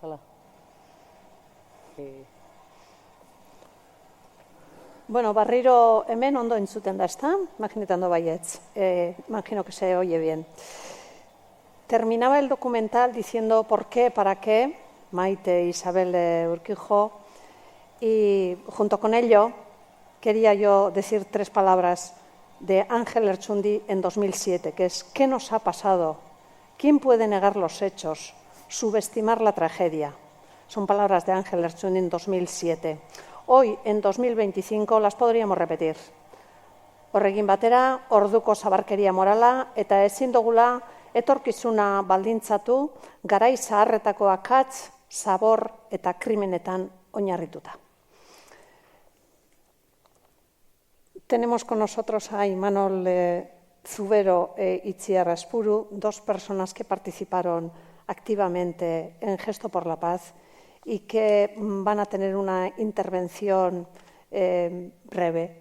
Sala. Bueno, barriro hemen ondo entzuten da, ezta? Imaginetando baietz. Imagino que se oye bien. Terminaba el documental diciendo por qué, para qué, Maite Isabel de Urquijo, y junto con ello quería yo decir 3 palabras de Ángel Lertxundi en 2007, que es ¿qué nos ha pasado? ¿Quién puede negar los hechos? Subestimar la tragedia. Son palabras de Ángel Lertxundi en 2007. Hoy, en 2025, las podríamos repetir. Horrekin batera, orduko zabarkeria morala eta ezin dugula etorkizuna baldintzatu garai zaharretako akats, zabor eta krimenetan oinarrituta. Tenemos con nosotros a Imanol Zubero e Itziar Aspuru, 2 personas que participaron activamente en Gesto por la Paz y que van a tener una intervención breve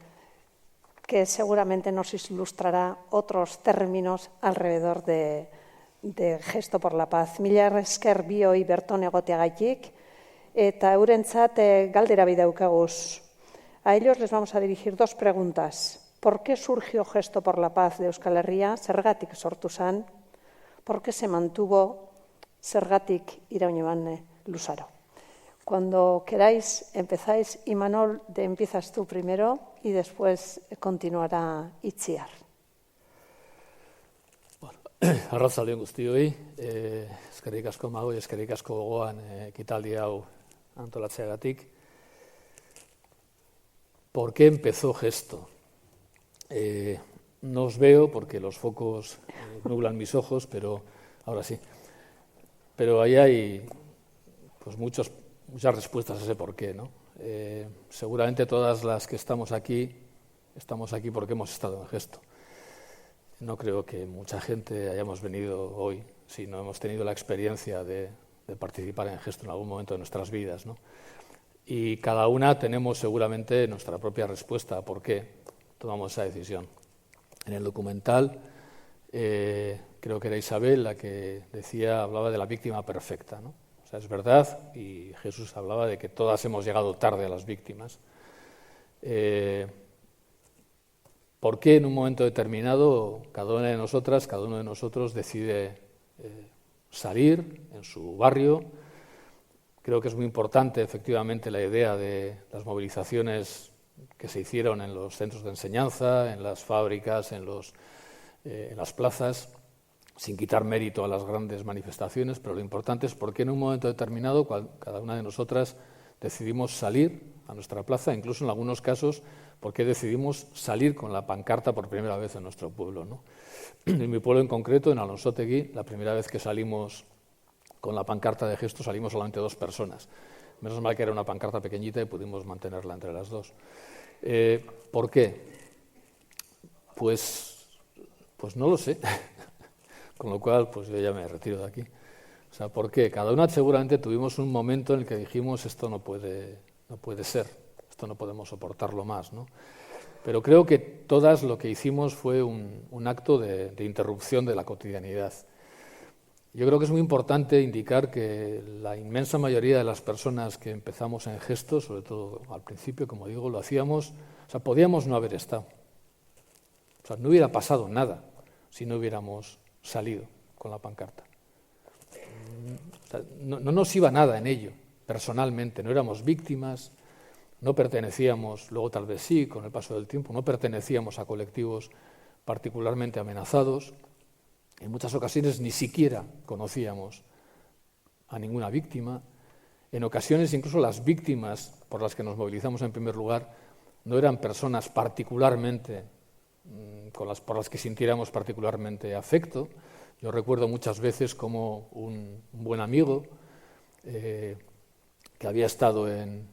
que seguramente nos ilustrará otros términos alrededor de Gesto por la Paz. Mila esker bioi berton egoteagaitik eta eurentzat galdera bi daukaguz. A ellos les vamos a dirigir 2 preguntas. ¿Por qué surgió Gesto por la Paz de Euskal Herria? Zergatik sortu zen? ¿Por qué se mantuvo? Zergatik iraun eban luzaro? Cuando queráis, empezáis. Imanol, empiezas tú primero y después continuará Itziar. Bueno, arratsalde on guztioi, eskerrik asko Magoi, eskerrik asko gogoan ekitaldi hau antolatzeagatik. ¿Por qué empezó Gesto? No os veo porque los focos nublan mis ojos, pero ahora sí. Pero ahí hay pues muchas respuestas a ese por qué, ¿no? Seguramente todas las que estamos aquí porque hemos estado en Gesto. No creo que mucha gente hayamos venido hoy si no hemos tenido la experiencia de participar en Gesto en algún momento de nuestras vidas, ¿no? Y cada una tenemos seguramente nuestra propia respuesta a por qué tomamos esa decisión. En el documental, creo que era Isabel la que hablaba de la víctima perfecta, ¿no? O sea, es verdad, y Jesús hablaba de que todas hemos llegado tarde a las víctimas. ¿Por qué en un momento determinado cada una de nosotras, cada uno de nosotros decide salir en su barrio? Creo que es muy importante, efectivamente, la idea de las movilizaciones que se hicieron en los centros de enseñanza, en las fábricas, en las plazas, sin quitar mérito a las grandes manifestaciones, pero lo importante es por qué en un momento determinado cada una de nosotras decidimos salir a nuestra plaza, incluso en algunos casos, por qué decidimos salir con la pancarta por primera vez en nuestro pueblo, ¿no? En mi pueblo en concreto, en Alonsotegui, la primera vez que salimos con la pancarta de Gesto salimos solamente 2 personas. Menos mal que era una pancarta pequeñita y pudimos mantenerla entre las 2. ¿Por qué? Pues no lo sé. Con lo cual, pues yo ya me retiro de aquí. O sea, ¿por qué? Cada una seguramente tuvimos un momento en el que dijimos esto no puede ser, esto no podemos soportarlo más, ¿no? Pero creo que todas lo que hicimos fue un acto de interrupción de la cotidianidad. Yo creo que es muy importante indicar que la inmensa mayoría de las personas que empezamos en Gesto, sobre todo al principio, como digo, lo hacíamos, o sea, podíamos no haber estado. O sea, no hubiera pasado nada si no hubiéramos salido con la pancarta. O sea, no nos iba nada en ello, personalmente, no éramos víctimas, no pertenecíamos, luego tal vez sí, con el paso del tiempo, no pertenecíamos a colectivos particularmente amenazados. En muchas ocasiones ni siquiera conocíamos a ninguna víctima. En ocasiones incluso las víctimas por las que nos movilizamos en primer lugar no eran personas particularmente por las que sintiéramos particularmente afecto. Yo recuerdo muchas veces como un buen amigo que había estado en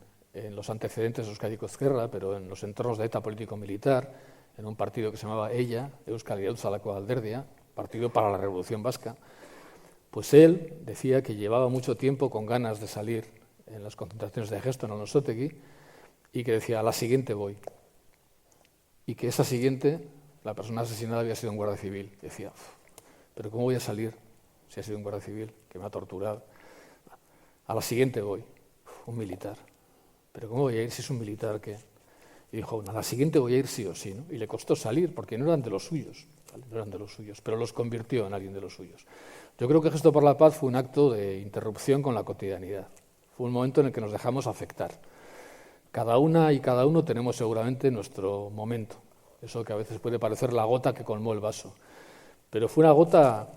los antecedentes de Euskadi Ezkerra, pero en los entornos de ETA político-militar, en un partido que se llamaba EIA, Euskal Iraultzaleko Alderdia, Partido para la Revolución Vasca, pues él decía que llevaba mucho tiempo con ganas de salir en las concentraciones de Gesto en Alonsotegui y que decía, a la siguiente voy. Y que esa siguiente, la persona asesinada había sido un guardia civil. Decía, pero ¿cómo voy a salir si ha sido un guardia civil que me ha torturado? A la siguiente voy. Un militar. ¿Pero cómo voy a ir si es un militar que...? Y dijo, a la siguiente voy a ir sí o sí, ¿no? Y le costó salir porque no eran de los suyos, ¿vale? No eran de los suyos, pero los convirtió en alguien de los suyos. Yo creo que Gesto por la Paz fue un acto de interrupción con la cotidianidad. Fue un momento en el que nos dejamos afectar. Cada una y cada uno tenemos seguramente nuestro momento. Eso que a veces puede parecer la gota que colmó el vaso. Pero fue una gota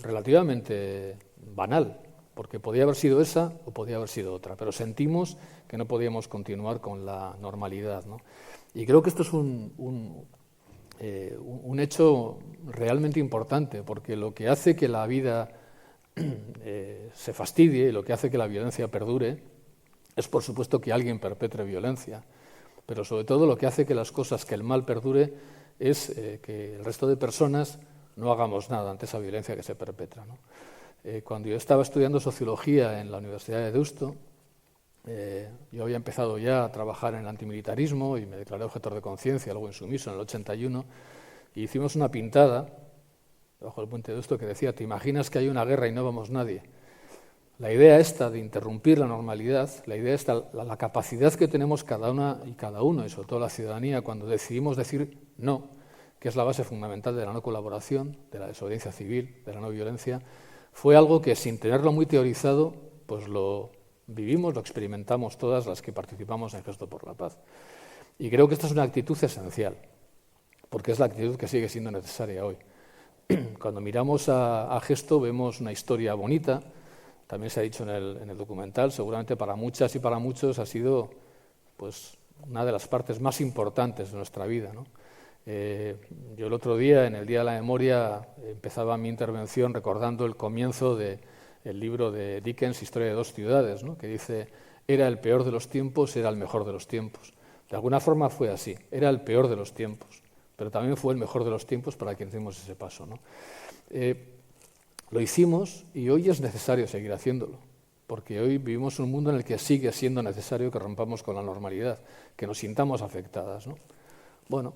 relativamente banal, porque podía haber sido esa o podía haber sido otra, pero sentimos que no podíamos continuar con la normalidad, ¿no? Y creo que esto es un hecho realmente importante, porque lo que hace que la vida se fastidie y lo que hace que la violencia perdure es, por supuesto, que alguien perpetre violencia, pero sobre todo lo que hace que las cosas, que el mal perdure, es que el resto de personas no hagamos nada ante esa violencia que se perpetra, ¿no? Cuando yo estaba estudiando sociología en la Universidad de Deusto, yo había empezado ya a trabajar en el antimilitarismo y me declaré objetor de conciencia, algo insumiso, en el 81, y hicimos una pintada bajo el puente de Deusto que decía: ¿te imaginas que hay una guerra y no vamos nadie? La idea esta de interrumpir la normalidad, la idea esta, la capacidad que tenemos cada una y cada uno, y sobre todo la ciudadanía, cuando decidimos decir no, que es la base fundamental de la no colaboración, de la desobediencia civil, de la no violencia, fue algo que, sin tenerlo muy teorizado, pues lo vivimos, lo experimentamos todas las que participamos en Gesto por la Paz. Y creo que esta es una actitud esencial, porque es la actitud que sigue siendo necesaria hoy. Cuando miramos a Gesto vemos una historia bonita, también se ha dicho en el documental, seguramente para muchas y para muchos ha sido pues, una de las partes más importantes de nuestra vida, ¿no? Yo el otro día, en el Día de la Memoria, empezaba mi intervención recordando el comienzo del libro de Dickens, Historia de dos ciudades, ¿no? Que dice: era el peor de los tiempos, era el mejor de los tiempos. De alguna forma fue así, era el peor de los tiempos, pero también fue el mejor de los tiempos para quienes dimos ese paso, ¿no? Lo hicimos y hoy es necesario seguir haciéndolo, porque hoy vivimos un mundo en el que sigue siendo necesario que rompamos con la normalidad, que nos sintamos afectadas, ¿no? Bueno,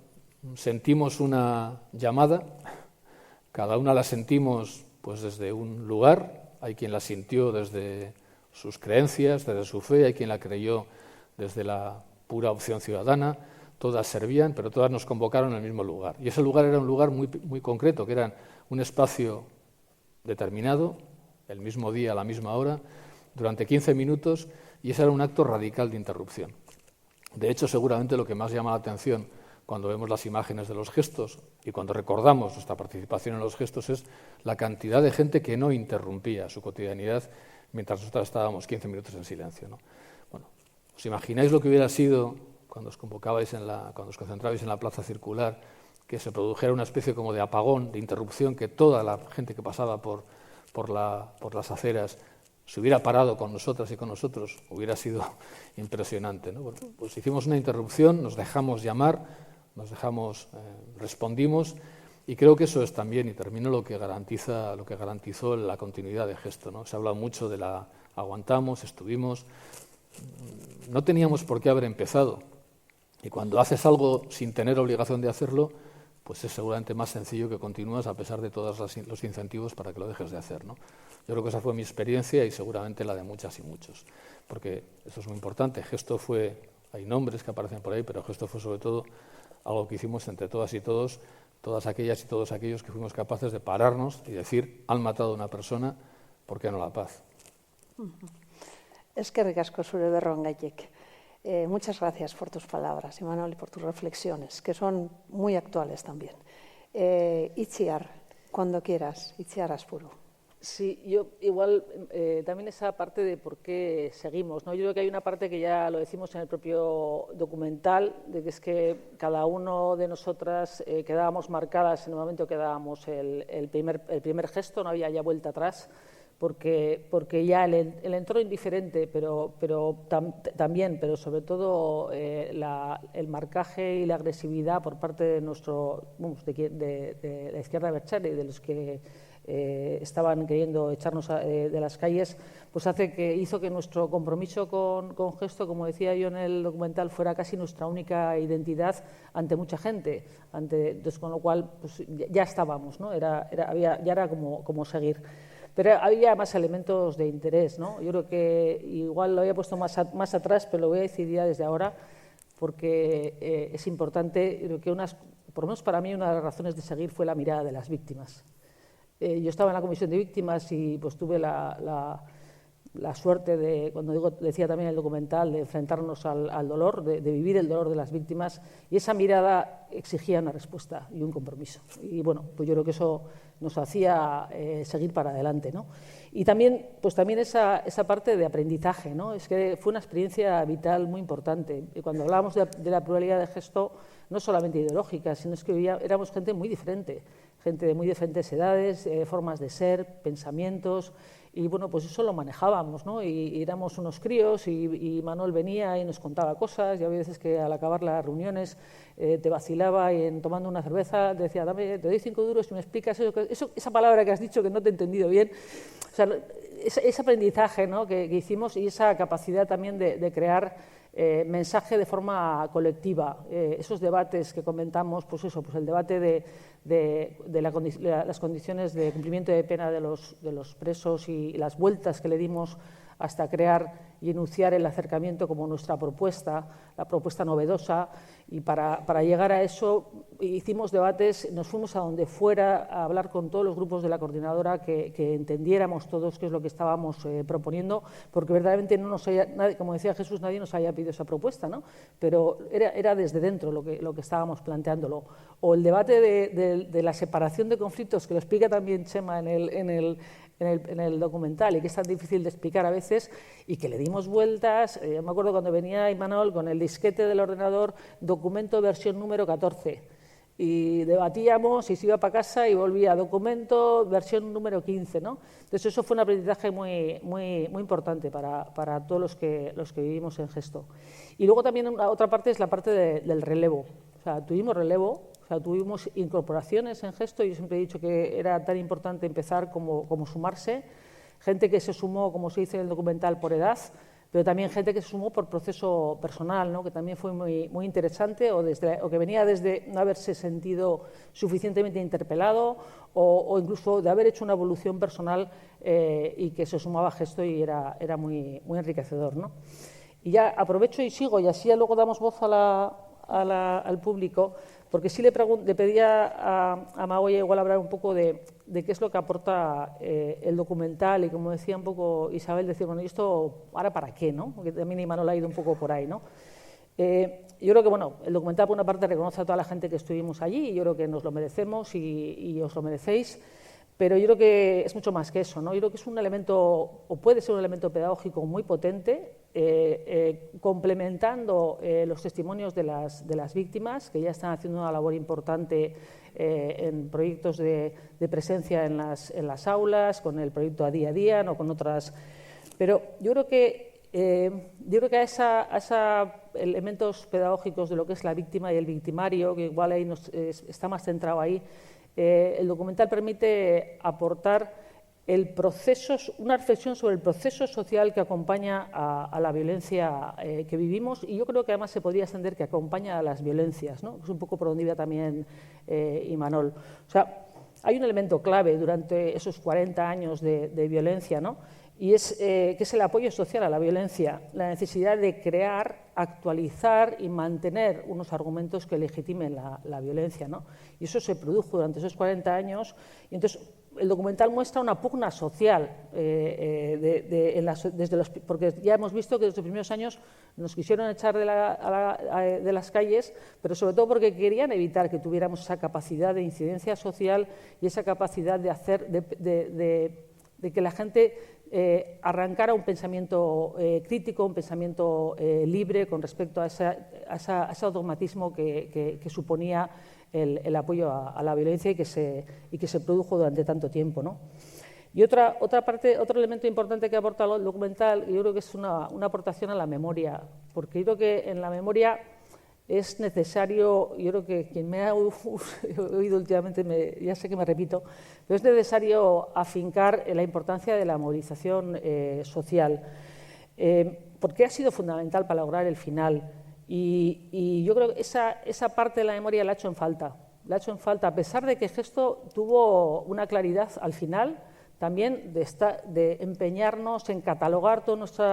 sentimos una llamada, cada una la sentimos pues desde un lugar, hay quien la sintió desde sus creencias, desde su fe, hay quien la creyó desde la pura opción ciudadana, todas servían, pero todas nos convocaron al mismo lugar. Y ese lugar era un lugar muy, muy concreto, que era un espacio determinado, el mismo día, a la misma hora, durante 15 minutos, y ese era un acto radical de interrupción. De hecho, seguramente lo que más llama la atención cuando vemos las imágenes de los gestos y cuando recordamos nuestra participación en los gestos es la cantidad de gente que no interrumpía su cotidianidad mientras nosotros estábamos 15 minutos en silencio, ¿no? Bueno, ¿os imagináis lo que hubiera sido cuando os convocabais cuando os concentrabais en la plaza circular, que se produjera una especie como de apagón, de interrupción, que toda la gente que pasaba por las aceras se hubiera parado con nosotras y con nosotros? Hubiera sido impresionante, ¿no? Bueno, pues hicimos una interrupción, nos dejamos llamar, respondimos, y creo que eso es también, y termino, lo que garantizó la continuidad de Gesto, ¿no? Se ha hablado mucho de aguantamos, estuvimos, no teníamos por qué haber empezado, y cuando haces algo sin tener obligación de hacerlo, pues es seguramente más sencillo que continúas a pesar de todos los incentivos para que lo dejes de hacer, ¿no? Yo creo que esa fue mi experiencia y seguramente la de muchas y muchos, porque eso es muy importante. Gesto fue, hay nombres que aparecen por ahí, pero Gesto fue sobre todo algo que hicimos entre todas y todos, todas aquellas y todos aquellos que fuimos capaces de pararnos y decir: han matado a una persona, ¿por qué no la paz? Eskerrik asko zure berrongaitik. Muchas gracias por tus palabras, Imanol, y por tus reflexiones, que son muy actuales también. Itziar, cuando quieras, Itziar Aspuru. Sí, yo igual también esa parte de por qué seguimos, ¿no? Yo creo que hay una parte que ya lo decimos en el propio documental, de que es que cada uno de nosotras quedábamos marcadas en el momento que dábamos el primer gesto, no había ya vuelta atrás, porque ya el entorno indiferente, pero también, pero sobre todo el marcaje y la agresividad por parte de de la izquierda abertzale y de los que estaban queriendo echarnos de las calles, pues hizo que nuestro compromiso con Gesto, como decía yo en el documental, fuera casi nuestra única identidad ante mucha gente, entonces, con lo cual pues, ya estábamos, ¿no? Ya era como seguir. Pero había más elementos de interés, ¿no? Yo creo que igual lo había puesto más atrás, pero lo voy a decir ya desde ahora, porque es importante. Creo que por lo menos para mí, una de las razones de seguir fue la mirada de las víctimas. Yo estaba en la comisión de víctimas y pues tuve la suerte de, decía también el documental, de enfrentarnos al dolor, de vivir el dolor de las víctimas, y esa mirada exigía una respuesta y un compromiso. Y bueno, pues yo creo que eso nos hacía seguir para adelante, ¿no? Y también, pues también esa parte de aprendizaje, ¿no? Es que fue una experiencia vital muy importante. Y cuando hablábamos de la pluralidad de gesto, no solamente ideológica, sino es que éramos gente muy diferente, gente de muy diferentes edades, formas de ser, pensamientos. Y bueno, pues eso lo manejábamos, ¿no? Y éramos unos críos y Manuel venía y nos contaba cosas, y había veces que al acabar las reuniones te vacilaba y tomando una cerveza te decía, te doy 5 duros y me explicas esa palabra que has dicho que no te he entendido bien. O sea, ese aprendizaje, ¿no?, que hicimos, y esa capacidad también de crear mensaje de forma colectiva. Esos debates que comentamos, pues eso, pues el debate de las condiciones de cumplimiento de pena de los presos y las vueltas que le dimos hasta crear y enunciar el acercamiento como nuestra propuesta, la propuesta novedosa, y para llegar a eso hicimos debates, nos fuimos a donde fuera a hablar con todos los grupos de la coordinadora, que entendiéramos todos qué es lo que estábamos proponiendo, porque verdaderamente como decía Jesús, nadie nos había pedido esa propuesta, ¿no? Pero era desde dentro lo que estábamos planteándolo. O el debate de la separación de conflictos, que lo explica también Chema en el documental, y que es tan difícil de explicar a veces, y que le dimos vueltas. Me acuerdo cuando venía Imanol con el disquete del ordenador, documento versión número 14, y debatíamos y se iba para casa y volvía, documento versión número 15, ¿no? Entonces eso fue un aprendizaje muy, muy, muy importante para todos los que vivimos en Gesto. Y luego también otra parte es la parte del relevo. O sea, tuvimos relevo. O sea, tuvimos incorporaciones en Gesto. Yo siempre he dicho que era tan importante empezar como sumarse. Gente que se sumó, como se dice en el documental, por edad, pero también gente que se sumó por proceso personal, ¿no?, que también fue muy, muy interesante, o que venía desde no haberse sentido suficientemente interpelado, o incluso de haber hecho una evolución personal y que se sumaba a Gesto, y era muy, muy enriquecedor, ¿no? Y ya aprovecho y sigo, y así ya luego damos voz al público, porque sí le pedía a Magoya igual hablar un poco de qué es lo que aporta el documental, y como decía un poco Isabel, decir, bueno, ¿y esto ahora para qué, no? Porque también Imanol ha ido un poco por ahí, ¿no? Yo creo que, bueno, el documental por una parte reconoce a toda la gente que estuvimos allí, y yo creo que nos lo merecemos y os lo merecéis, pero yo creo que es mucho más que eso, ¿no? Yo creo que es un elemento, o puede ser un elemento pedagógico muy potente, complementando los testimonios de las víctimas, que ya están haciendo una labor importante en proyectos de presencia en las aulas, con el proyecto A Día a Día, no con otras. Pero yo creo que a esos elementos pedagógicos de lo que es la víctima y el victimario, que igual ahí está más centrado ahí, el documental permite aportar una reflexión sobre el proceso social que acompaña a la violencia que vivimos, y yo creo que además se podría extender que acompaña a las violencias, ¿no?, que es un poco por donde iba también Imanol. O sea, hay un elemento clave durante esos 40 años de violencia, ¿no?, y que es el apoyo social a la violencia, la necesidad de crear, actualizar y mantener unos argumentos que legitimen la violencia, ¿no? Y eso se produjo durante esos 40 años, y entonces el documental muestra una pugna social, porque ya hemos visto que desde los primeros años nos quisieron echar de las calles, pero sobre todo porque querían evitar que tuviéramos esa capacidad de incidencia social y esa capacidad de que la gente arrancara un pensamiento crítico, un pensamiento libre con respecto a ese automatismo que suponía el apoyo a la violencia y que se produjo durante tanto tiempo, ¿no? Y otro elemento importante que aporta el documental, yo creo que es una aportación a la memoria, porque yo creo que en la memoria es necesario, yo creo que quien me ha oído últimamente, ya sé que me repito, pero es necesario afincar la importancia de la movilización social, porque ha sido fundamental para lograr el final, y yo creo que esa parte de la memoria la ha hecho en falta, a pesar de que Gesto tuvo una claridad al final también de empeñarnos en catalogar todo nuestro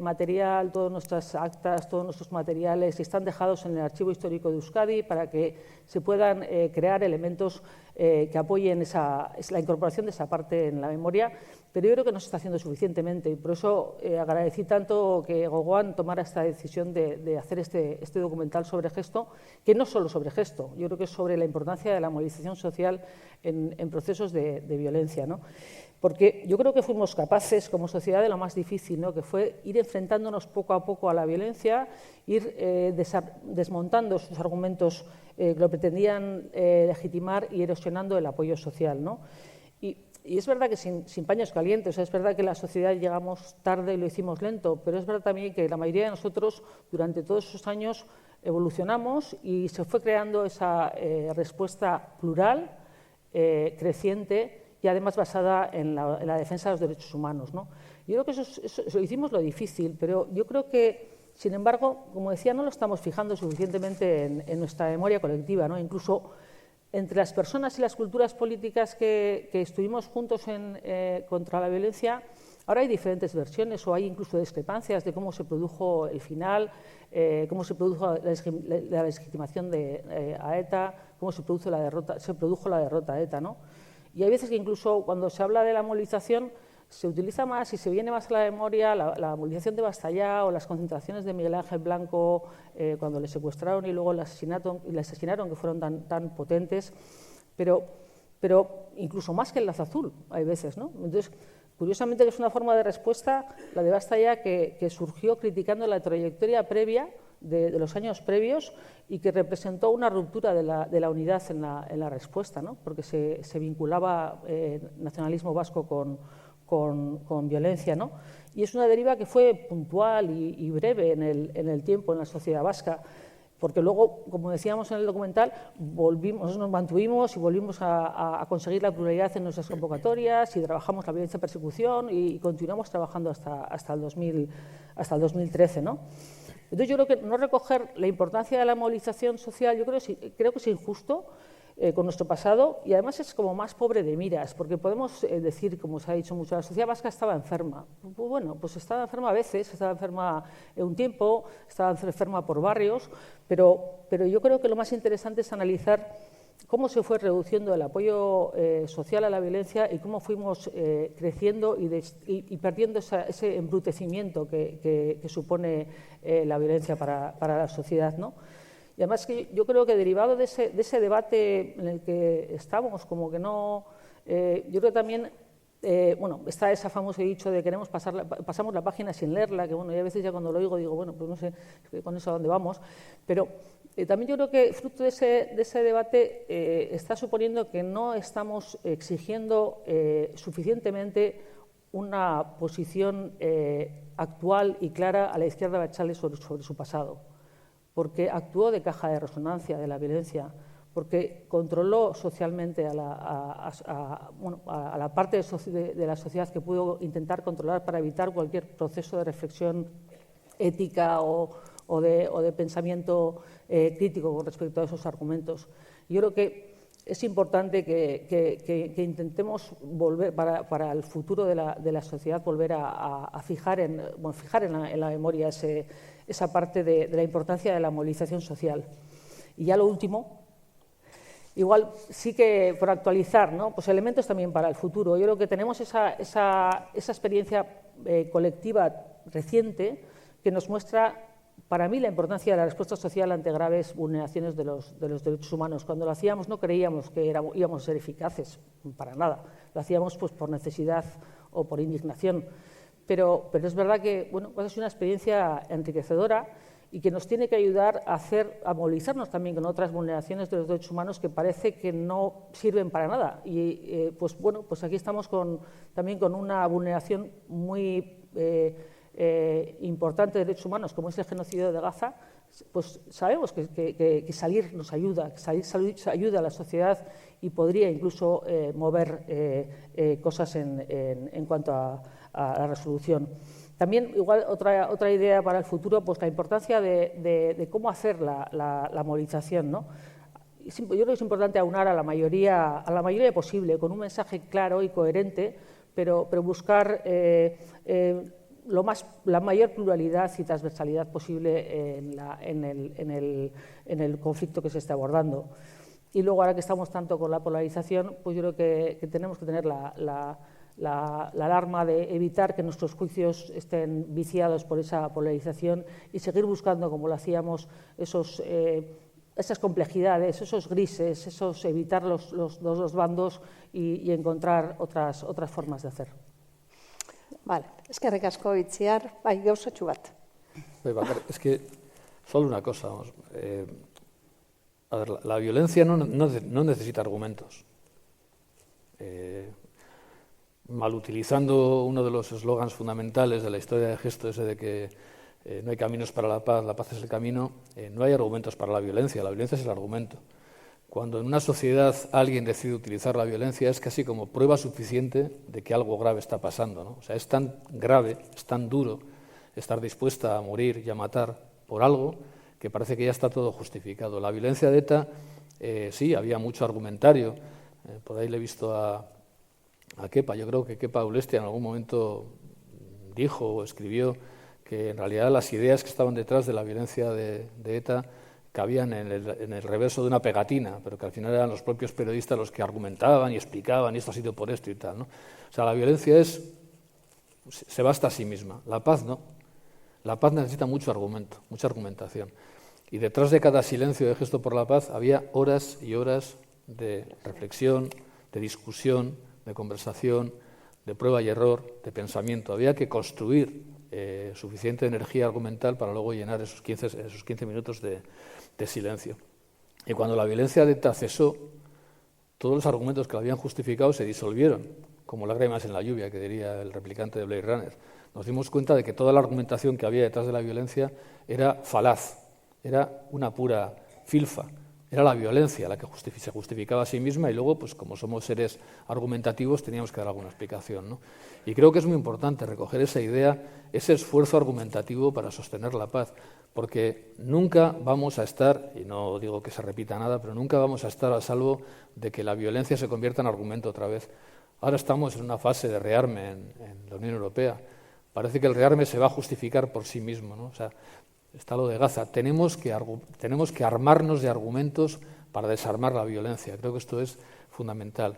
material, todas nuestras actas, todos nuestros materiales que están dejados en el Archivo Histórico de Euskadi para que se puedan crear elementos que apoyen la incorporación de esa parte en la memoria, pero yo creo que no se está haciendo suficientemente y por eso agradecí tanto que Gogoan tomara esta decisión de hacer este documental sobre Gesto, que no solo sobre Gesto, yo creo que es sobre la importancia de la movilización social en procesos de violencia, ¿no? Porque yo creo que fuimos capaces como sociedad de lo más difícil, ¿no? Que fue ir enfrentándonos poco a poco a la violencia, ir desmontando esos argumentos que lo pretendían legitimar y erosionando el apoyo social, ¿no? Y es verdad que sin paños calientes, o sea, es verdad que la sociedad llegamos tarde y lo hicimos lento, pero es verdad también que la mayoría de nosotros durante todos esos años evolucionamos y se fue creando esa respuesta plural, creciente y además basada en la defensa de los derechos humanos, ¿no? Yo creo que eso hicimos lo difícil, pero yo creo que, sin embargo, como decía, no lo estamos fijando suficientemente en nuestra memoria colectiva, ¿no? Incluso entre las personas y las culturas políticas que estuvimos juntos contra la violencia, ahora hay diferentes versiones o hay incluso discrepancias de cómo se produjo el final, cómo se produjo la legitimación a ETA, cómo se produjo la derrota a ETA, ¿no? Y hay veces que incluso cuando se habla de la movilización se utiliza más y se viene más a la memoria la movilización de Bastallá o las concentraciones de Miguel Ángel Blanco cuando le secuestraron y luego le asesinaron, que fueron tan potentes, pero incluso más que el Lazo Azul, hay veces, ¿no? Entonces, curiosamente que es una forma de respuesta, la de Bastallá, que surgió criticando la trayectoria previa de los años previos y que representó una ruptura de la unidad en la respuesta, ¿no? Porque se vinculaba nacionalismo vasco con violencia, ¿no? Y es una deriva que fue puntual y breve en el tiempo en la sociedad vasca, porque luego, como decíamos en el documental, nos mantuvimos y volvimos a conseguir la pluralidad en nuestras convocatorias y trabajamos la violencia de persecución y continuamos trabajando hasta el 2013, ¿no? Entonces, yo creo que no recoger la importancia de la movilización social, yo creo que es injusto con nuestro pasado y además es como más pobre de miras, porque podemos decir, como se ha dicho mucho, la sociedad vasca estaba enferma. Pues bueno, pues estaba enferma a veces, estaba enferma un tiempo, estaba enferma por barrios, pero yo creo que lo más interesante es analizar cómo se fue reduciendo el apoyo social a la violencia y cómo fuimos creciendo y perdiendo ese embrutecimiento que supone la violencia para la sociedad, ¿no? Y además que yo creo que derivado de ese debate en el que estamos, como que no, yo creo que también, bueno, está ese famoso dicho de pasamos la página sin leerla, que bueno, y a veces ya cuando lo oigo digo, bueno, pues no sé con eso a dónde vamos, pero también yo creo que fruto de ese debate está suponiendo que no estamos exigiendo suficientemente una posición actual y clara a la izquierda abertzale sobre su pasado, porque actuó de caja de resonancia de la violencia, porque controló socialmente a la parte de la sociedad que pudo intentar controlar para evitar cualquier proceso de reflexión ética o de pensamiento crítico con respecto a esos argumentos. Yo creo que es importante que intentemos volver, para el futuro de la sociedad, volver a fijar en la memoria esa parte de la importancia de la movilización social. Y ya lo último, igual sí que por actualizar, ¿no? Pues elementos también para el futuro. Yo creo que tenemos esa experiencia colectiva reciente que nos muestra, para mí, la importancia de la respuesta social ante graves vulneraciones de los derechos humanos. Cuando lo hacíamos no creíamos que íbamos a ser eficaces, para nada. Lo hacíamos pues por necesidad o por indignación. Pero es verdad que bueno, pues es una experiencia enriquecedora y que nos tiene que ayudar a movilizarnos también con otras vulneraciones de los derechos humanos que parece que no sirven para nada. Y pues bueno, pues aquí estamos también con una vulneración muy importante de derechos humanos, como es el genocidio de Gaza. Pues sabemos que salir nos ayuda, que salir ayuda a la sociedad y podría incluso mover cosas en cuanto a la resolución. También, igual, otra idea para el futuro, pues la importancia de cómo hacer la movilización, ¿no? yo creo que es importante aunar a la mayoría posible, con un mensaje claro y coherente, pero buscar la mayor pluralidad y transversalidad posible en el conflicto que se está abordando. Y luego, ahora que estamos tanto con la polarización, pues yo creo que tenemos que tener la alarma de evitar que nuestros juicios estén viciados por esa polarización y seguir buscando, como lo hacíamos, esas complejidades, esos grises, evitar los dos bandos y encontrar otras formas de hacer. Vale, eskerrik asko Itziar, bai, gauzatxo bat. Es que, solo una cosa, vamos, a ver, la violencia no necesita argumentos. Mal utilizando uno de los eslogans fundamentales de la historia de Gesto, ese de que no hay caminos para la paz es el camino, no hay argumentos para la violencia es el argumento. Cuando en una sociedad alguien decide utilizar la violencia es casi como prueba suficiente de que algo grave está pasando, ¿no? O sea, es tan grave, es tan duro estar dispuesta a morir y a matar por algo que parece que ya está todo justificado. La violencia de ETA, sí, había mucho argumentario, por ahí le he visto a Kepa, yo creo que Kepa Ulestia en algún momento dijo o escribió que en realidad las ideas que estaban detrás de la violencia de ETA cabían en el reverso de una pegatina, pero que al final eran los propios periodistas los que argumentaban y explicaban, y esto ha sido por esto y tal, ¿no? O sea, la violencia se basta a sí misma, la paz no. La paz necesita mucho argumento, mucha argumentación. Y detrás de cada silencio de Gesto por la Paz había horas y horas de reflexión, de discusión, de conversación, de prueba y error, de pensamiento. Había que construir suficiente energía argumental para luego llenar esos 15 minutos de silencio. Y cuando la violencia de ETA cesó, todos los argumentos que la habían justificado se disolvieron, como lágrimas en la lluvia, que diría el replicante de Blade Runner. Nos dimos cuenta de que toda la argumentación que había detrás de la violencia era falaz, era una pura filfa, era la violencia la que se justificaba a sí misma y luego, pues como somos seres argumentativos, teníamos que dar alguna explicación, ¿no? Y creo que es muy importante recoger esa idea, ese esfuerzo argumentativo para sostener la paz, porque nunca vamos a estar, y no digo que se repita nada, pero nunca vamos a estar a salvo de que la violencia se convierta en argumento otra vez. Ahora estamos en una fase de rearme en la Unión Europea. Parece que el rearme se va a justificar por sí mismo, ¿no? O sea, está lo de Gaza. Tenemos que armarnos de argumentos para desarmar la violencia. Creo que esto es fundamental.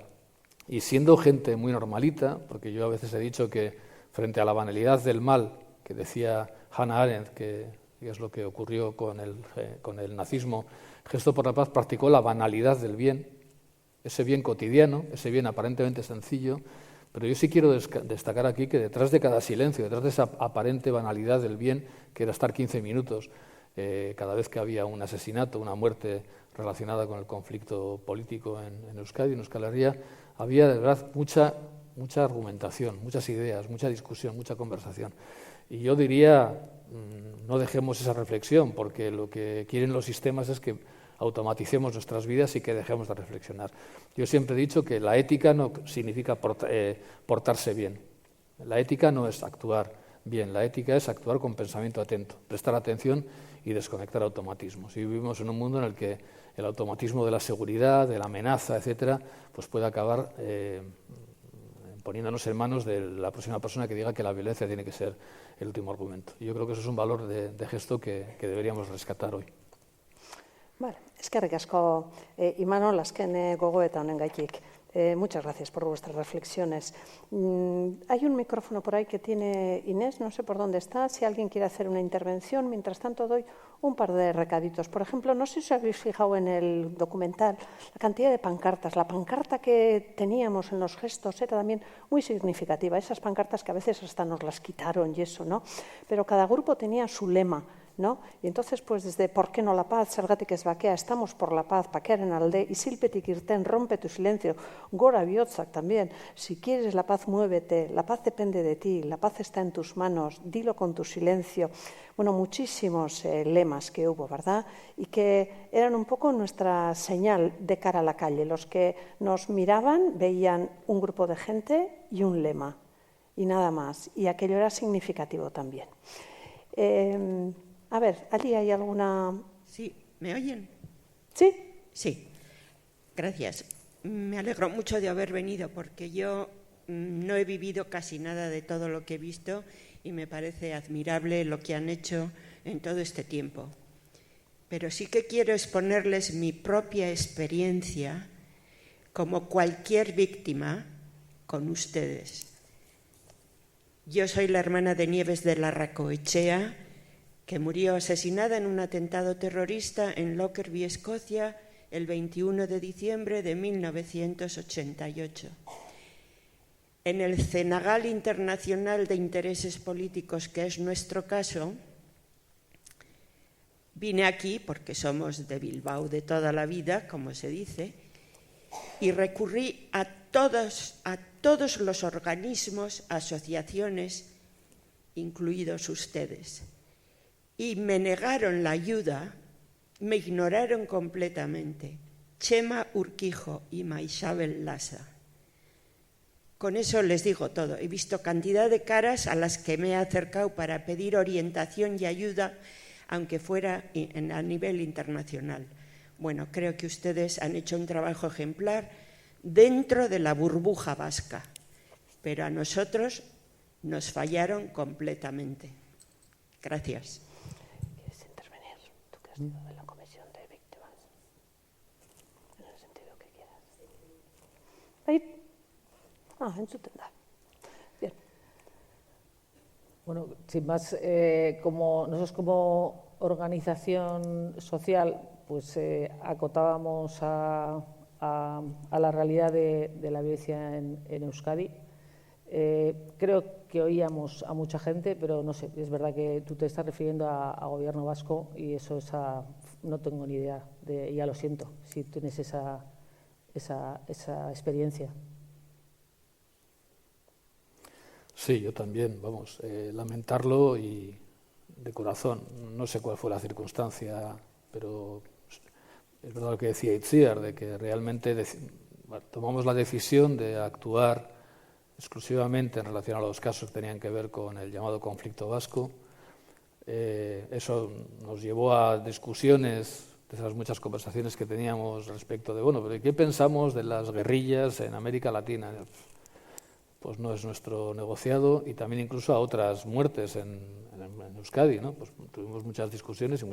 Y siendo gente muy normalita, porque yo a veces he dicho que frente a la banalidad del mal, que decía Hannah Arendt, que es lo que ocurrió con el nazismo, Gesto por la Paz practicó la banalidad del bien, ese bien cotidiano, ese bien aparentemente sencillo. Pero yo sí quiero destacar aquí que detrás de cada silencio, detrás de esa aparente banalidad del bien, que era estar 15 minutos cada vez que había un asesinato, una muerte relacionada con el conflicto político en Euskadi, en Euskal Herria, había de verdad mucha argumentación, muchas ideas, mucha discusión, mucha conversación. Y yo diría, no dejemos esa reflexión, porque lo que quieren los sistemas es que automaticemos nuestras vidas y que dejemos de reflexionar. Yo siempre he dicho que la ética no significa portarse bien. La ética no es actuar bien, la ética es actuar con pensamiento atento, prestar atención y desconectar automatismos. Y vivimos en un mundo en el que el automatismo de la seguridad, de la amenaza, etcétera, pues puede acabar poniéndonos en manos de la próxima persona que diga que la violencia tiene que ser el último argumento. Y yo creo que eso es un valor de Gesto que deberíamos rescatar hoy. Vale, eskerrik asko Imanol, azken gogoeta honengatik. Muchas gracias por vuestras reflexiones. Hay un micrófono por ahí que tiene Inés, no sé por dónde está. Si alguien quiere hacer una intervención, mientras tanto doy un par de recaditos. Por ejemplo, no sé si os habéis fijado en el documental la cantidad de pancartas. La pancarta que teníamos en los gestos era también muy significativa. Esas pancartas que a veces hasta nos las quitaron y eso, ¿no? Pero cada grupo tenía su lema, ¿no? Y entonces, pues desde ¿por qué no la paz? Zergatik ez bakea, estamos por la paz, pakearen alde, isilpetik irten, rompe tu silencio, gora bihotzak también, si quieres la paz, muévete, la paz depende de ti, la paz está en tus manos, dilo con tu silencio. Bueno, muchísimos lemas que hubo, ¿verdad? Y que eran un poco nuestra señal de cara a la calle. Los que nos miraban veían un grupo de gente y un lema, y nada más. Y aquello era significativo también. A ver, allí hay alguna... Sí, ¿me oyen? ¿Sí? Sí. Gracias. Me alegro mucho de haber venido porque yo no he vivido casi nada de todo lo que he visto y me parece admirable lo que han hecho en todo este tiempo. Pero sí que quiero exponerles mi propia experiencia como cualquier víctima con ustedes. Yo soy la hermana de Nieves de Larracoechea, que murió asesinada en un atentado terrorista en Lockerbie, Escocia, el 21 de diciembre de 1988. En el Cenagal Internacional de Intereses Políticos, que es nuestro caso, vine aquí porque somos de Bilbao de toda la vida, como se dice, y recurrí a todos los organismos, asociaciones, incluidos ustedes. Y me negaron la ayuda, me ignoraron completamente. Chema Urquijo y Maixabel Lasa. Con eso les digo todo. He visto cantidad de caras a las que me he acercado para pedir orientación y ayuda, aunque fuera a nivel internacional. Bueno, creo que ustedes han hecho un trabajo ejemplar dentro de la burbuja vasca, pero a nosotros nos fallaron completamente. Gracias. ¿Quieres intervenir? Tú que has sido de la comisión de víctimas. En el sentido que quieras. Ahí. Entzuten da. Bien. Bueno, sin más, como nosotros como organización social, pues acotábamos a la realidad de la violencia en Euskadi. Creo que oíamos a mucha gente, pero no sé, es verdad que tú te estás refiriendo a gobierno vasco y eso no tengo ni idea, ya lo siento, si tienes esa experiencia. Sí, yo también, vamos, lamentarlo y de corazón. No sé cuál fue la circunstancia, pero es verdad lo que decía Itziar, de que realmente tomamos la decisión de actuar exclusivamente en relación a los casos que tenían que ver con el llamado conflicto vasco. Eso nos llevó a discusiones, de esas muchas conversaciones que teníamos respecto de, bueno, pero ¿qué pensamos de las guerrillas en América Latina? Pues no es nuestro negociado, y también incluso a otras muertes en Euskadi, ¿no? Pues tuvimos muchas discusiones y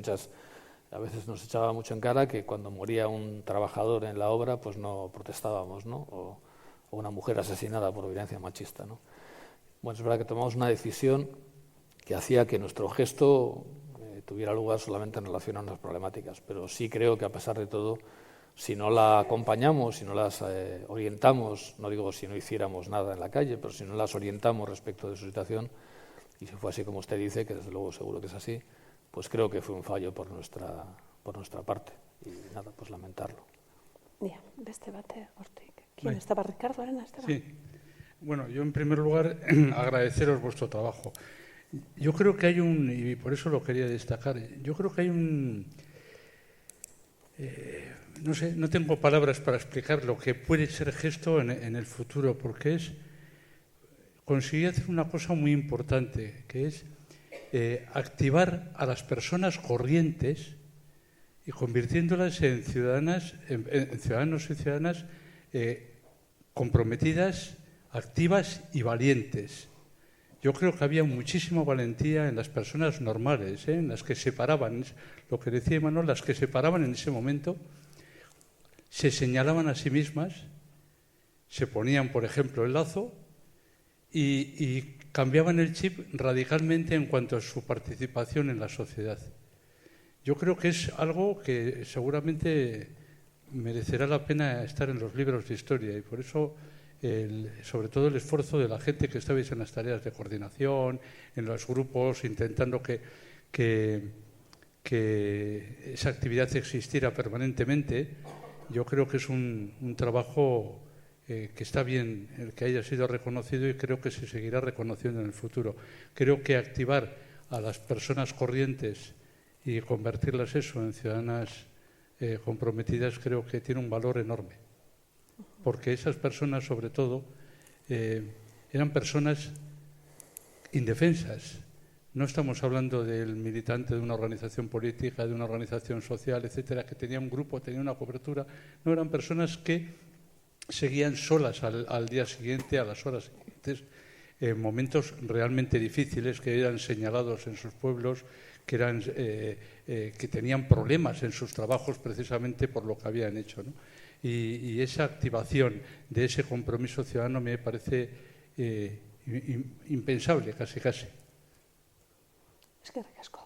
a veces nos echaba mucho en cara que cuando moría un trabajador en la obra, pues no protestábamos, ¿no? O una mujer asesinada por violencia machista, ¿no? Bueno, es verdad que tomamos una decisión que hacía que nuestro gesto tuviera lugar solamente en relación a unas problemáticas, pero sí creo que a pesar de todo, si no la acompañamos, si no las orientamos, no digo si no hiciéramos nada en la calle, pero si no las orientamos respecto de su situación, y si fue así como usted dice, que desde luego seguro que es así, pues creo que fue un fallo por nuestra parte. Y nada, pues lamentarlo. Ya, beste bate, hortik. ¿Quién estaba? ¿Ricardo Arena? Sí. Bueno, yo en primer lugar agradeceros vuestro trabajo. Yo creo que hay y por eso lo quería destacar, yo creo que hay no sé, no tengo palabras para explicar lo que puede ser gesto en el futuro, porque conseguí hacer una cosa muy importante, que es activar a las personas corrientes y convirtiéndolas en ciudadanos y ciudadanas comprometidas, activas y valientes. Yo creo que había muchísima valentía en las personas normales, en las que se paraban, lo que decía Imanol, las que se paraban en ese momento, se señalaban a sí mismas, se ponían, por ejemplo, el lazo y cambiaban el chip radicalmente en cuanto a su participación en la sociedad. Yo creo que es algo que seguramente merecerá la pena estar en los libros de historia, y por eso sobre todo el esfuerzo de la gente que estabais en las tareas de coordinación, en los grupos, intentando que esa actividad existiera permanentemente. Yo creo que es un trabajo que está bien el que haya sido reconocido, y creo que se seguirá reconociendo en el futuro. Creo que activar a las personas corrientes y convertirlas en ciudadanas comprometidas, creo que tiene un valor enorme. Porque esas personas, sobre todo, eran personas indefensas. No estamos hablando del militante de una organización política, de una organización social, etcétera, que tenía un grupo, tenía una cobertura. No, eran personas que seguían solas al día siguiente, a las horas siguientes, momentos realmente difíciles que eran señalados en sus pueblos, que tenían problemas en sus trabajos precisamente por lo que habían hecho, ¿no? Y esa activación de ese compromiso ciudadano me parece impensable, casi. Es que ricasco.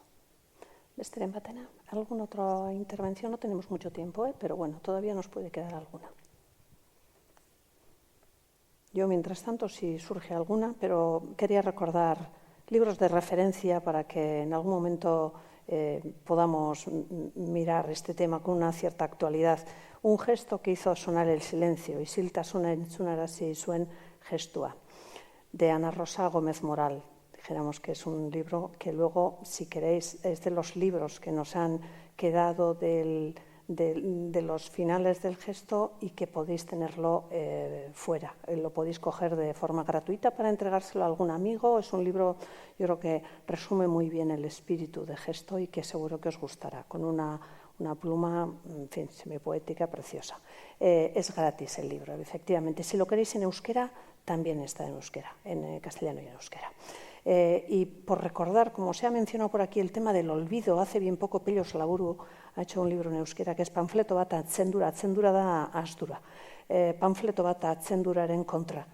Besteren batena. ¿Alguna otra intervención? No tenemos mucho tiempo, pero bueno, todavía nos puede quedar alguna. Yo, mientras tanto, si surge alguna, pero quería recordar libros de referencia para que en algún momento podamos mirar este tema con una cierta actualidad. Un gesto que hizo sonar el silencio, isiltasuna entzunarazi zuen gestua, de Ana Rosa Gómez Moral. Dijéramos que es un libro que luego, si queréis, es de los libros que nos han quedado de los finales del gesto y que podéis tenerlo fuera. Lo podéis coger de forma gratuita para entregárselo a algún amigo. Es un libro, yo creo que resume muy bien el espíritu de gesto y que seguro que os gustará, con una pluma, en fin, semipoética, preciosa. Es gratis el libro, efectivamente. Si lo queréis en euskera, también está en euskera, en castellano y en euskera. Y por recordar, como se ha mencionado por aquí, el tema del olvido, hace bien poco Pello Salaburu ha hecho un libro en euskera que es Panfleto bat atzendura da astura, panfleto bat atzenduraren kontra,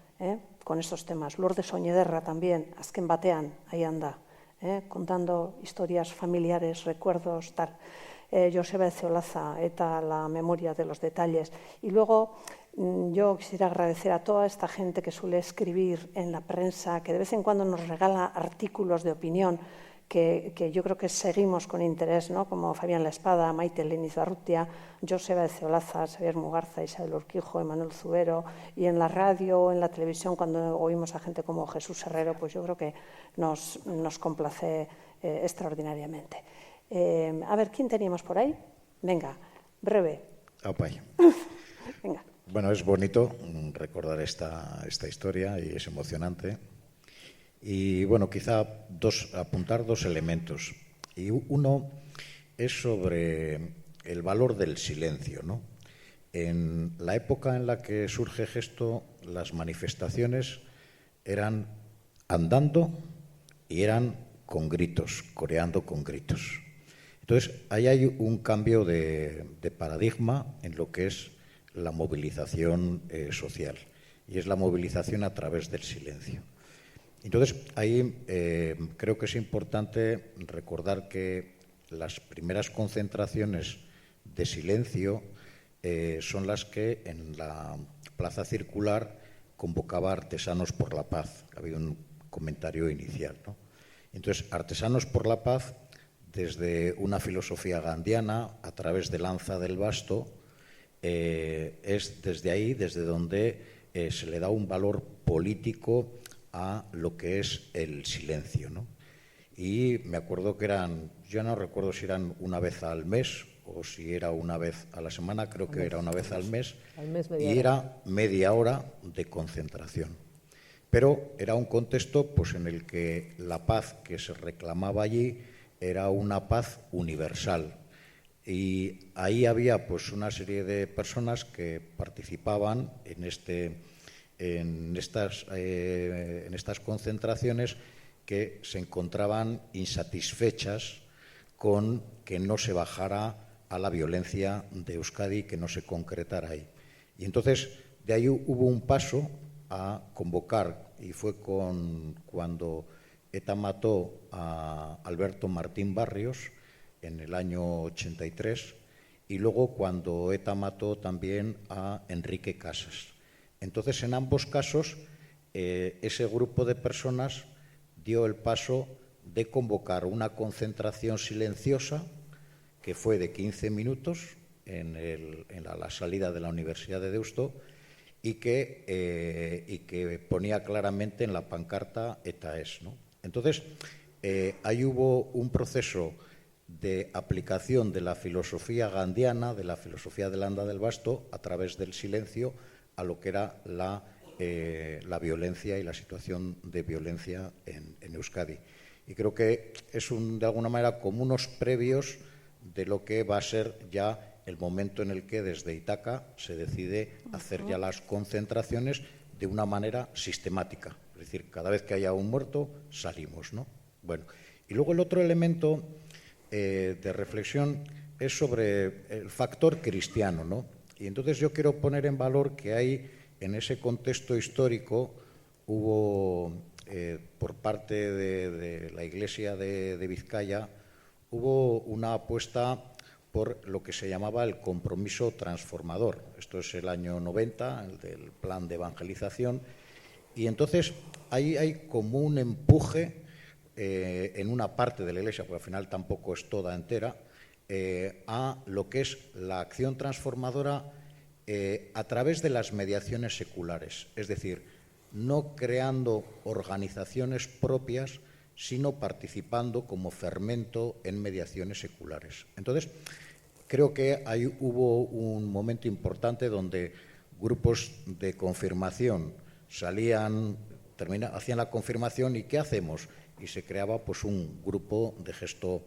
con estos temas. Lourdes Oñederra también, azken batean, ahí anda, contando historias familiares, recuerdos, tal. Joseba Ezeolaza, eta la memoria de los detalles. Y luego yo quisiera agradecer a toda esta gente que suele escribir en la prensa, que de vez en cuando nos regala artículos de opinión que yo creo que seguimos con interés, ¿no? Como Fabián La Espada, Maite Leniz Barrutia, Joseba Ezeolaza, Xavier Mugarza, Isabel Urquijo, Emanuel Zubero, y en la radio, en la televisión, cuando oímos a gente como Jesús Herrero, pues yo creo que nos complace extraordinariamente. A ver, ¿quién teníamos por ahí? Venga, breve. Apay. Venga. Bueno, es bonito recordar esta historia y es emocionante. Y bueno, quizá apuntar dos elementos. Y uno es sobre el valor del silencio, ¿no? En la época en la que surge Gesto, las manifestaciones eran andando y eran con gritos, coreando con gritos. Entonces, ahí hay un cambio de paradigma en lo que es la movilización social, y es la movilización a través del silencio. Entonces, ahí creo que es importante recordar que las primeras concentraciones de silencio son las que en la Plaza Circular convocaba Artesanos por la Paz. Ha habido un comentario inicial, ¿no? Entonces, Artesanos por la Paz, desde una filosofía gandhiana, a través de Lanza del Basto, es desde ahí, desde donde se le da un valor político a lo que es el silencio, ¿no? Y me acuerdo que yo no recuerdo si eran una vez al mes o si era una vez a la semana, creo que era una vez al mes, y era media hora de concentración. Pero era un contexto pues, en el que la paz que se reclamaba allí era una paz universal. Y ahí había pues, una serie de personas que participaban en estas concentraciones que se encontraban insatisfechas con que no se bajara a la violencia de Euskadi, que no se concretara ahí. Y entonces de ahí hubo un paso a convocar, y fue cuando ETA mató a Alberto Martín Barrios en el año 83, y luego cuando ETA mató también a Enrique Casas. Entonces, en ambos casos, ese grupo de personas dio el paso de convocar una concentración silenciosa que fue de 15 minutos en la salida de la Universidad de Deusto y que ponía claramente en la pancarta ETA es, ¿no? Entonces, ahí hubo un proceso de aplicación de la filosofía gandhiana, de la filosofía de Landa del Basto, a través del silencio, a lo que era la violencia y la situación de violencia en Euskadi. Y creo que es de alguna manera como unos previos de lo que va a ser ya el momento en el que desde Ítaca se decide hacer ya las concentraciones de una manera sistemática. Es decir, cada vez que haya un muerto, salimos, ¿no? Bueno, y luego el otro elemento de reflexión es sobre el factor cristiano, ¿no? Y entonces yo quiero poner en valor que hay, en ese contexto histórico, hubo, por parte de la Iglesia de Vizcaya, hubo una apuesta por lo que se llamaba el compromiso transformador. Esto es el año 90, el del plan de evangelización. Y entonces ahí hay como un empuje en una parte de la Iglesia, porque al final tampoco es toda entera, a lo que es la acción transformadora a través de las mediaciones seculares. Es decir, no creando organizaciones propias, sino participando como fermento en mediaciones seculares. Entonces, creo que ahí hubo un momento importante donde grupos de confirmación hacían la confirmación y ¿qué hacemos? Y se creaba pues un grupo de gesto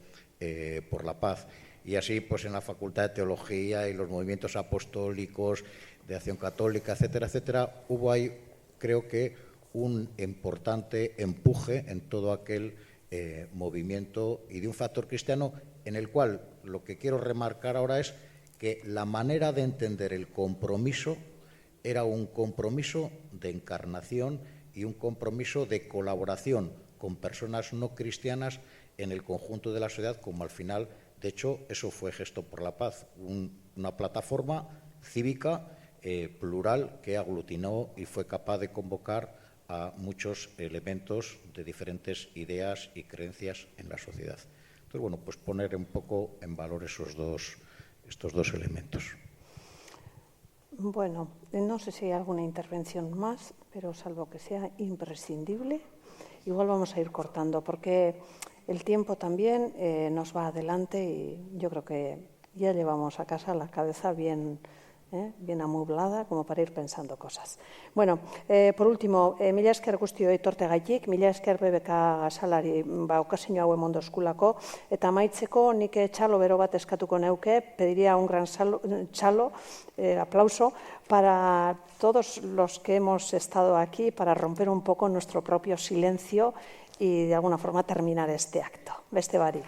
por la paz. Y así pues en la Facultad de Teología y los movimientos apostólicos de Acción Católica, etcétera, etcétera, hubo ahí, creo que, un importante empuje en todo aquel movimiento y de un factor cristiano en el cual lo que quiero remarcar ahora es que la manera de entender el compromiso era un compromiso de encarnación y un compromiso de colaboración con personas no cristianas en el conjunto de la sociedad, como al final, de hecho, eso fue Gesto por la Paz, una plataforma cívica plural que aglutinó y fue capaz de convocar a muchos elementos de diferentes ideas y creencias en la sociedad. Entonces, bueno, pues poner un poco en valor estos dos elementos. Bueno, no sé si hay alguna intervención más, pero salvo que sea imprescindible, igual vamos a ir cortando, porque el tiempo también nos va adelante y yo creo que ya llevamos a casa la cabeza bien amueblada como para ir pensando cosas. Bueno, por último, mila esker guztioi etorteagatik, mila esker BBK salari okazio hau emondo eskulako, eta amaitzeko nik txalo bero bat eskatuko neuke, pediría un gran txalo, aplauso, para todos los que hemos estado aquí, para romper un poco nuestro propio silencio y de alguna forma terminar este acto. Beste barik.